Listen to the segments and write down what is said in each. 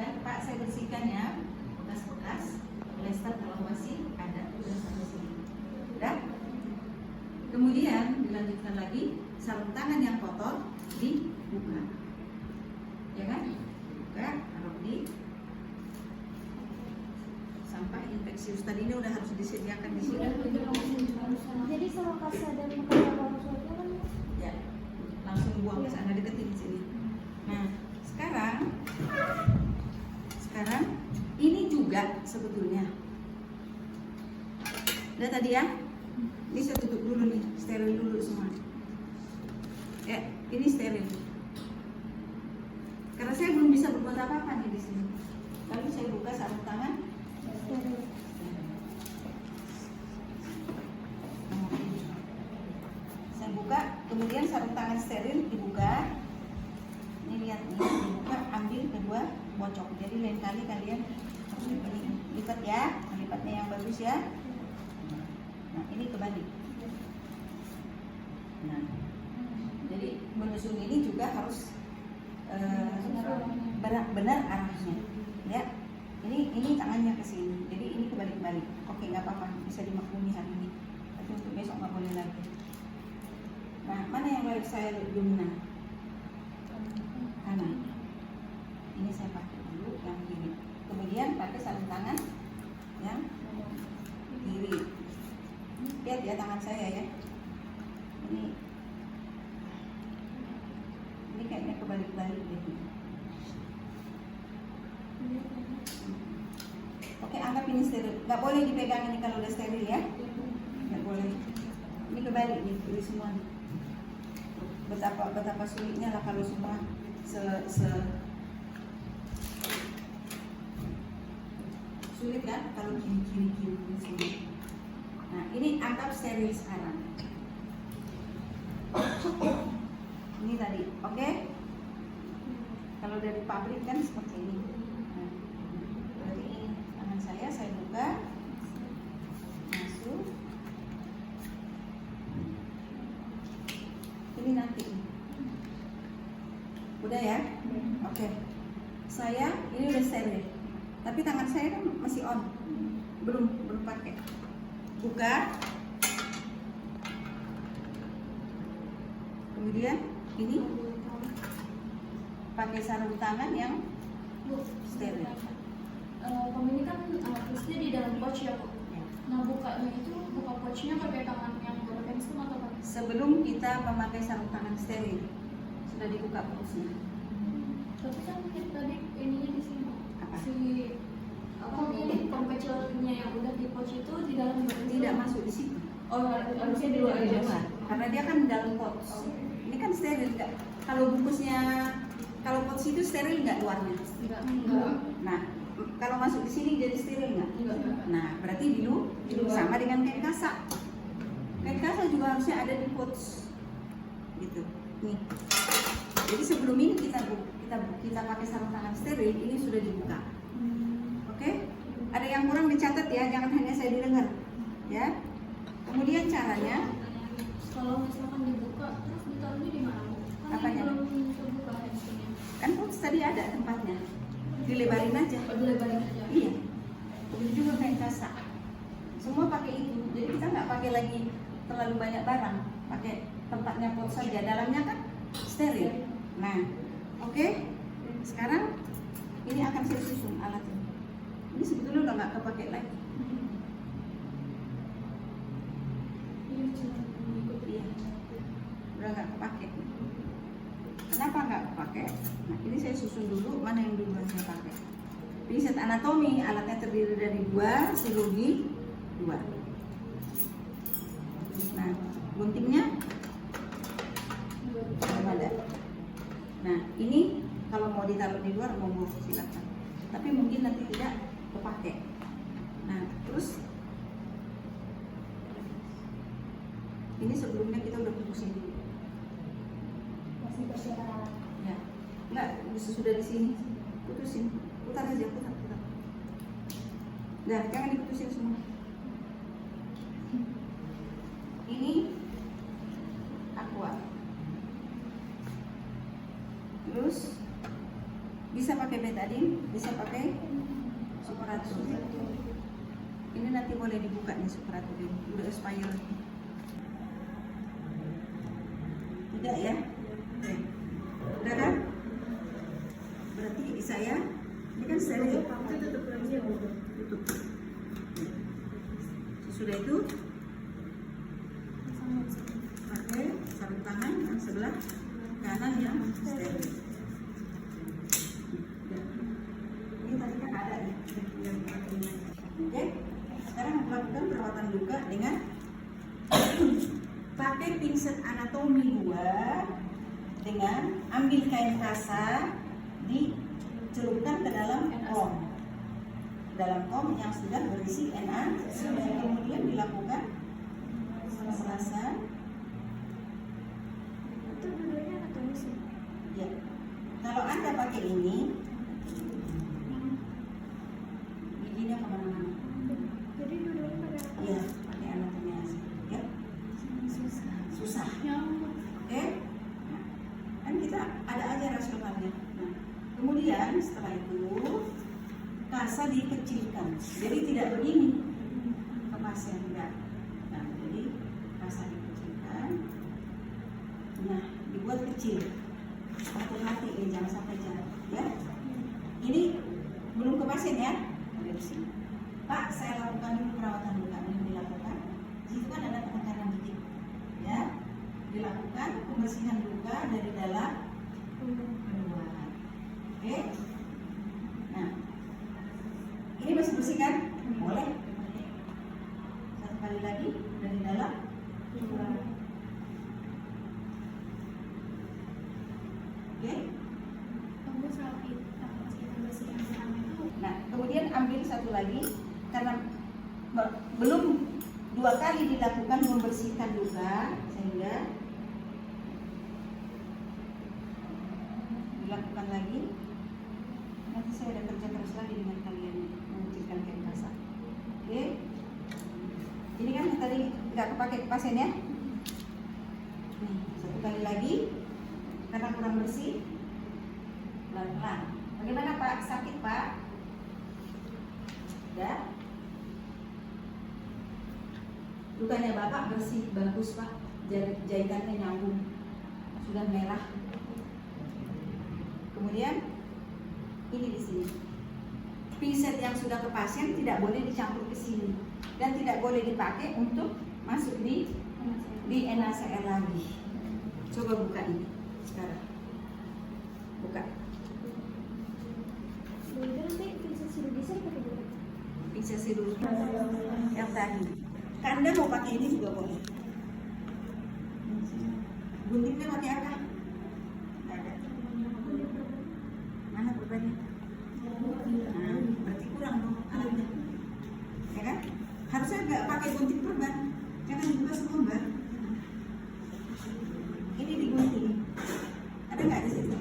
ya. Pak, saya bersihkan ya bekas-bekas plester kalau masih ada udah sampai sini. Udah? Kemudian dilanjutkan lagi, sarung tangan yang kotor dibuka. Ya kan? Buka, taruh di sampah infeksius. Tadi ini udah harus disediakan di sini. Jadi sama kasa dan makanan baru saja kan? Ya, langsung buang ke sana, deketin di sini. Nah, sekarang ini juga sebetulnya. Udah tadi ya? Ini saya tutup dulu nih, steril dulu semua. Ya, ini steril. Karena saya belum bisa berbuat apa-apa nih di sini. Lalu saya buka sarung tangan. Saya buka, kemudian sarung tangan steril dibuka. Ini lihat nih, dibuka, ambil kedua bocok. Jadi lain kali kalian harus lipat ya, lipatnya yang bagus ya. Nah, ini kebalik. Nah, jadi menusuk ini juga harus benar arahnya, ya. Ini tangannya ke sini, jadi ini kebalik-balik. Oke, nggak apa-apa, bisa dimaklumi hari ini. Tapi untuk besok nggak boleh lagi. Nah, mana yang baik saya dominan? Kanan. Ini saya pakai dulu yang kiri. Kemudian pakai sarung tangan yang kiri. Lihat ya tangan saya ya. Ini kayaknya kebalik-balik deh. Oke, anggap ini steril. Nggak boleh dipegang ini kalau udah steril ya. Nggak boleh. Ini kebalik nih, ini semua. Betapa sulitnya lah kalau semua sulit kan kalau kiri semua. Nah, ini anggap steril sekarang. Ini tadi, oke? Kalau dari pabrik kan seperti ini. Nah, berarti ini tangan saya buka, masuk. Ini nanti. Udah ya? Oke. Saya ini udah steril. Tapi tangan saya kan masih on. Belum pakai. Buka. Kemudian ini pakai sarung tangan yang steril. Ini kan terusnya di dalam pouch ya, Bu. Nah, bukanya itu buka pouchnya pakai tangan yang berpensel atau pakai? Sebelum kita memakai sarung tangan steril, sudah dibuka pouchnya. Tapi kan tadi ininya di sini. Apa? Ini kecilnya yang udah di pouch itu di dalam Tidak masuk di situ. Oh, harusnya di luar Di aja. luar. Karena dia kan dalam pouch. Ini kan steril nggak? Kalau bungkusnya, kalau pouch itu steril nggak luarnya? Enggak. Nah, kalau masuk di sini jadi steril nggak? Enggak. Nah, berarti di luar sama dengan kain kasa. Kain kasa juga harusnya ada di pouch, gitu. Nih. Jadi sebelum ini kita pakai sarung tangan steril, ini sudah dibuka. Oke? Ada yang kurang dicatat ya, jangan hanya saya didengar, ya. Kemudian caranya, Kalau misalkan dibuka terus ditaruhnya di mana, Bu? Kan Apanya? belum terbuka handphonenya. kan pouch tadi ada tempatnya, dilebarin aja. Oh, dilebarin aja. Iya. Begitu juga kain kasa. Semua pakai itu. Jadi kita nggak pakai lagi terlalu banyak barang, pakai tempatnya pouch saja. Dalamnya kan steril. Nah, oke. Sekarang ini akan saya susun alatnya. Ini sebetulnya udah nggak kepake lagi. Iya. Udah nggak kepake. Kenapa nggak kepake? Nah, ini saya susun dulu mana yang dulu saya pakai. Riset anatomi, alatnya terdiri dari 2, silogi 2. Nah, guntingnya belum ada. Nah, ini kalau mau ditaruh di luar monggo silakan. Tapi mungkin nanti tidak kepake. Nah, terus ini sebelumnya kita udah putusin dulu. Masih persiapan alat. Ya, enggak, sudah di sini. Putusin, putar aja, putar. Nah, jangan diputusin semua. Ini aqua. Terus bisa pakai betadine. Adin bisa pakai superatur. Ini nanti boleh dibuka nih superatur ini, udah expired. Tidak ya? Oke. Udah kan? Berarti saya ini kan steril. Tutup. Sesudah itu pakai sarung tangan yang sebelah kanan yang steril. Ini tadi kan ada nih. Oke. Sekarang melakukan perawatan luka dengan pakai pinset anatomi 2 dengan ambil kain kasa dicelupkan ke dalam kom yang sudah berisi Na, dan kemudian dilakukan pemerasan. Itu dua-duanya anatomis ya? Ya. Kalau Anda pakai ini, giginya kemana-mana. Jadi dua-duanya pakai apa? Iya, pakai anatomi asli. Ya, susah. Oke? Nah, kan kita ada aja rasionalnya. Nah, kemudian setelah itu kasa dikecilkan, jadi tidak begini ke pasien enggak. Nah, jadi kasa dikecilkan. Nah, dibuat kecil. Hati-hati ini jangan sampai jatuh, ya. Ini belum ke pasien ya. Ada di sini. Pak, saya lakukan dulu perawatan luka. Ini dilakukan. Di situ kan ada penekanan dikit, ya. Dilakukan pembersihan luka dari dalam keluar. Oke. Nah, ini masih bersih kan? Boleh. Satu kali lagi dari dalam keluar. Oke. Kamu sakit, pas kita bersih yang pertama itu. Nah, kemudian ambil satu lagi karena belum 2 kali dilakukan membersihkan luka, sehingga dilakukan lagi. Nanti saya ada kerja keras lagi dengan kalian mengucilkan kain kasa. Oke. Ini kan yang tadi nggak kepake pasien ya. Nih, satu kali lagi karena kurang bersih. Pelan-pelan. Bagaimana Pak? Sakit Pak? Ya. Lukanya Bapak bersih, bagus Pak. Jahitannya nyambung. Sudah merah. Kemudian ini di sini. Pinset yang sudah ke pasien tidak boleh dicampur ke sini dan tidak boleh dipakai untuk masuk di NaCl lagi. Coba buka ini sekarang. Buka. Nanti bisa sudah bisa pakai dulu. Pinset sirup yang tadi. Anda mau pakai ini juga boleh. Guntingnya pakai apa? Nggak ada. Mana perbannya? Nah, berarti kurang dong alatnya, ya kan? Harusnya nggak pakai gunting perban, jangan dibuka selembar. Ini digunting, ada nggak di situ?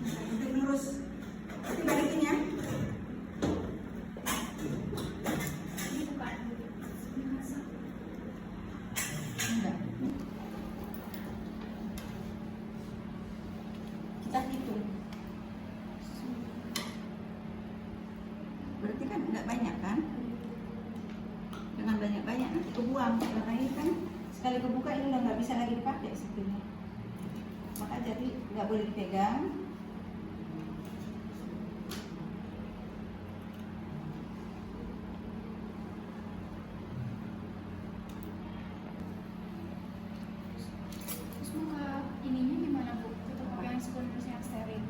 Gunting lurus, nanti balikin ya. Ini bukan. Enggak. Kita hitung. Berarti kan nggak banyak kan? Jangan banyak-banyak nanti kebuang. Karena ini kan sekali kebuka ini udah nggak bisa lagi dipakai sebetulnya. Maka jadi nggak boleh dipegang. Terus muka ininya gimana Bu? Tetap pakai yang sebenarnya yang steril.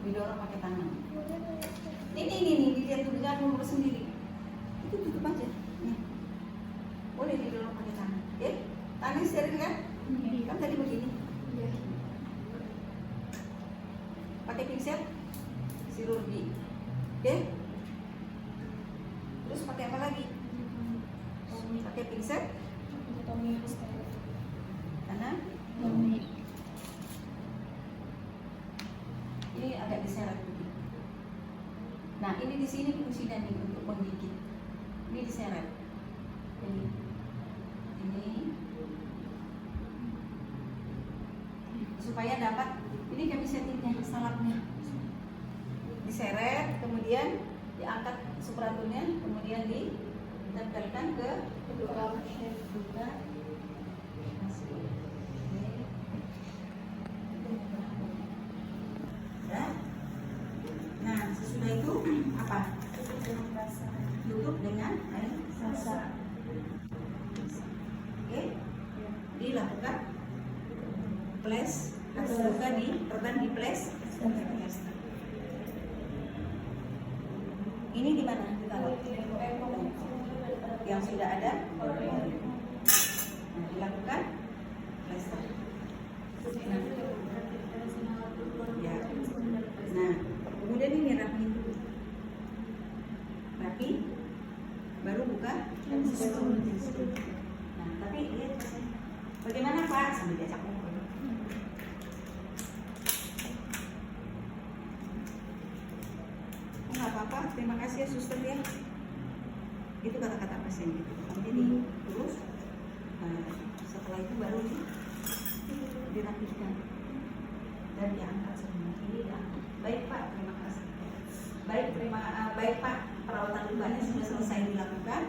Didorong pakai tangan. Ini dilihat tuh jangan ngulur sendiri. Itu tutup aja. Nih. Boleh didorong pakai tangan. Oke? Tangan steril kan? Iya. Kan tadi begini. Iya. Pakai pinset chirurgi. Oke? Terus pakai apa lagi? Pakai pinset Anatomi yang steril. kanan. Ini agak diseret begini. Nah, ini di sini fungsinya nih untuk menggigit. Ini diseret. Ini supaya dapat. Ini kami settingnya salapnya. Diseret, kemudian diangkat supranturnya, kemudian ditempelkan ke kedua ya. Nah, sesudah itu apa? Tutup dengan air basah. Oke, dilakukan flash atau buka di perban di flash. Ini di mana ditaruh? Yang sudah ada. Nah, dilakukan plaster. Ya. Nah, kemudian ini rapi, baru buka. Nah, tapi lihat bagaimana Pak? Sambil diajak ngobrol. Nggak apa-apa, terima kasih ya suster ya. Itu kata-kata pasien gitu. Jadi terus setelah itu baru dirapikan dan diangkat semua. Ini diangkat. Baik Pak, terima kasih. Baik Pak, perawatan lukanya sudah selesai dilakukan.